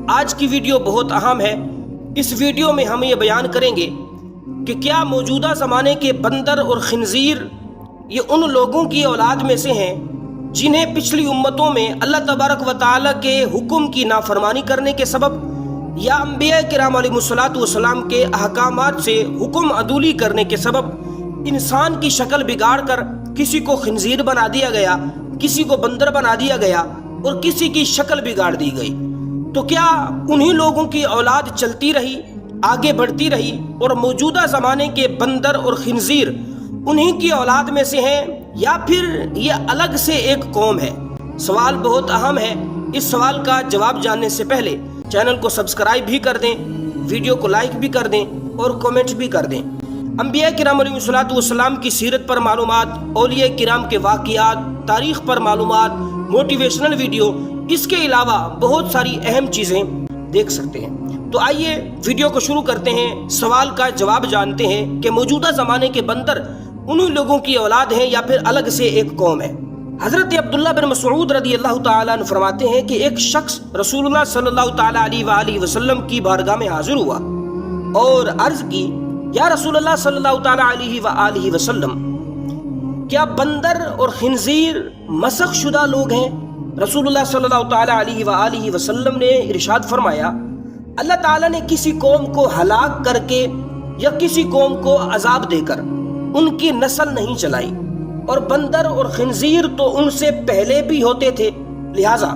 آج کی ویڈیو بہت اہم ہے۔ اس ویڈیو میں ہم یہ بیان کریں گے کہ کیا موجودہ زمانے کے بندر اور خنزیر یہ ان لوگوں کی اولاد میں سے ہیں جنہیں پچھلی امتوں میں اللہ تبارک و تعالیٰ کے حکم کی نافرمانی کرنے کے سبب یا انبیاء کرام علیہ الصلوۃ والسلام کے احکامات سے حکم عدولی کرنے کے سبب انسان کی شکل بگاڑ کر کسی کو خنزیر بنا دیا گیا، کسی کو بندر بنا دیا گیا اور کسی کی شکل بگاڑ دی گئی؟ تو کیا انہی لوگوں کی اولاد چلتی رہی، آگے بڑھتی رہی اور موجودہ زمانے کے بندر اور خنزیر انہی کی اولاد میں سے ہیں یا پھر یہ الگ سے ایک قوم ہے؟ سوال بہت اہم ہے۔ اس سوال کا جواب جاننے سے پہلے چینل کو سبسکرائب بھی کر دیں، ویڈیو کو لائک بھی کر دیں اور کومنٹ بھی کر دیں۔ انبیاء کرام علیہ الصلوۃ والسلام کی سیرت پر معلومات، اولیاء کرام کے واقعات، تاریخ پر معلومات، موٹیویشنل ویڈیو، اس کے علاوہ بہت ساری اہم چیزیں دیکھ سکتے ہیں۔ تو آئیے ویڈیو کو شروع کرتے ہیں، سوال کا جواب جانتے ہیں کہ موجودہ زمانے کے بندر انہی لوگوں کی اولاد ہیں یا پھر الگ سے ایک قوم ہے؟ حضرت عبداللہ بن مسعود رضی اللہ تعالیٰ عنہ فرماتے ہیں کہ ایک شخص رسول اللہ صلی اللہ تعالیٰ علیہ وآلہ وسلم کی بارگاہ میں حاضر ہوا اور عرض کی، یا رسول اللہ صلی اللہ تعالیٰ علیہ وآلہ وسلم، کیا بندر اور خنزیر مسخ شدہ لوگ ہیں؟ رسول اللہ صلی اللہ تعالیٰ علیہ وآلہ وسلم نے ارشاد فرمایا، اللہ تعالیٰ نے کسی قوم کو ہلاک کر کے یا کسی قوم کو عذاب دے کر ان کی نسل نہیں چلائی، اور بندر اور خنزیر تو ان سے پہلے بھی ہوتے تھے، لہٰذا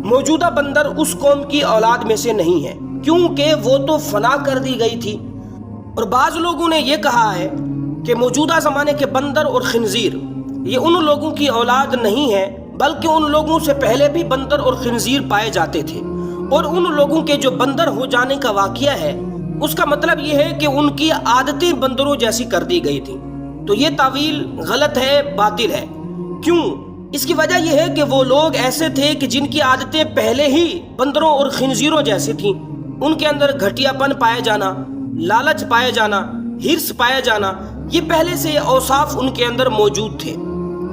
موجودہ بندر اس قوم کی اولاد میں سے نہیں ہے کیونکہ وہ تو فنا کر دی گئی تھی۔ اور بعض لوگوں نے یہ کہا ہے کہ موجودہ زمانے کے بندر اور خنزیر یہ ان لوگوں کی اولاد نہیں ہے بلکہ ان لوگوں سے پہلے بھی بندر اور خنزیر پائے جاتے تھے، اور ان لوگوں کے جو بندر ہو جانے کا واقعہ ہے اس کا مطلب یہ ہے کہ ان کی عادتیں بندروں جیسی کر دی گئی تھی۔ تو یہ تعویل غلط ہے، باطل ہے۔ کیوں؟ اس کی وجہ یہ ہے کہ وہ لوگ ایسے تھے کہ جن کی عادتیں پہلے ہی بندروں اور خنزیروں جیسی تھیں۔ ان کے اندر گھٹیا پن پایا جانا، لالچ پایا جانا، ہرس پایا جانا، یہ پہلے سے اوصاف ان کے اندر موجود تھے۔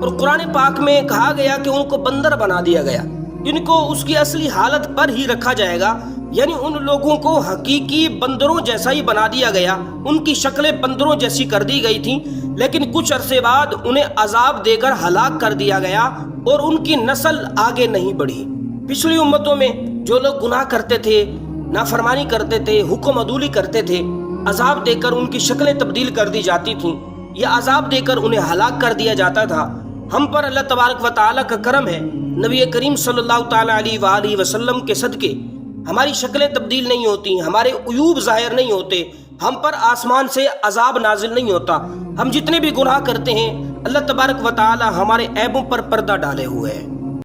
اور قرآن پاک میں کہا گیا کہ ان کو بندر بنا دیا گیا، جن کو اس کی اصلی حالت پر ہی رکھا جائے گا، یعنی ان لوگوں کو حقیقی بندروں جیسا ہی بنا دیا گیا، ان کی شکلیں بندروں جیسی کر دی گئی تھیں، لیکن کچھ عرصے بعد انہیں عذاب دے کر ہلاک کر دیا گیا اور ان کی نسل آگے نہیں بڑھی۔ پچھلی امتوں میں جو لوگ گناہ کرتے تھے، نافرمانی کرتے تھے، حکم عدولی کرتے تھے، عذاب دے کر ان کی شکلیں تبدیل کر دی جاتی تھیں یا عذاب دے کر انہیں ہلاک کر دیا جاتا تھا۔ ہم پر اللہ تبارک و تعالیٰ کا کرم ہے، نبی کریم صلی اللہ تعالیٰ علیہ وآلہ وسلم کے صدقے ہماری شکلیں تبدیل نہیں ہوتی، ہمارے عیوب ظاہر نہیں ہوتے، ہم پر آسمان سے عذاب نازل نہیں ہوتا۔ ہم جتنے بھی گناہ کرتے ہیں اللہ تبارک و تعالیٰ ہمارے عیبوں پر پردہ ڈالے ہوئے ہے۔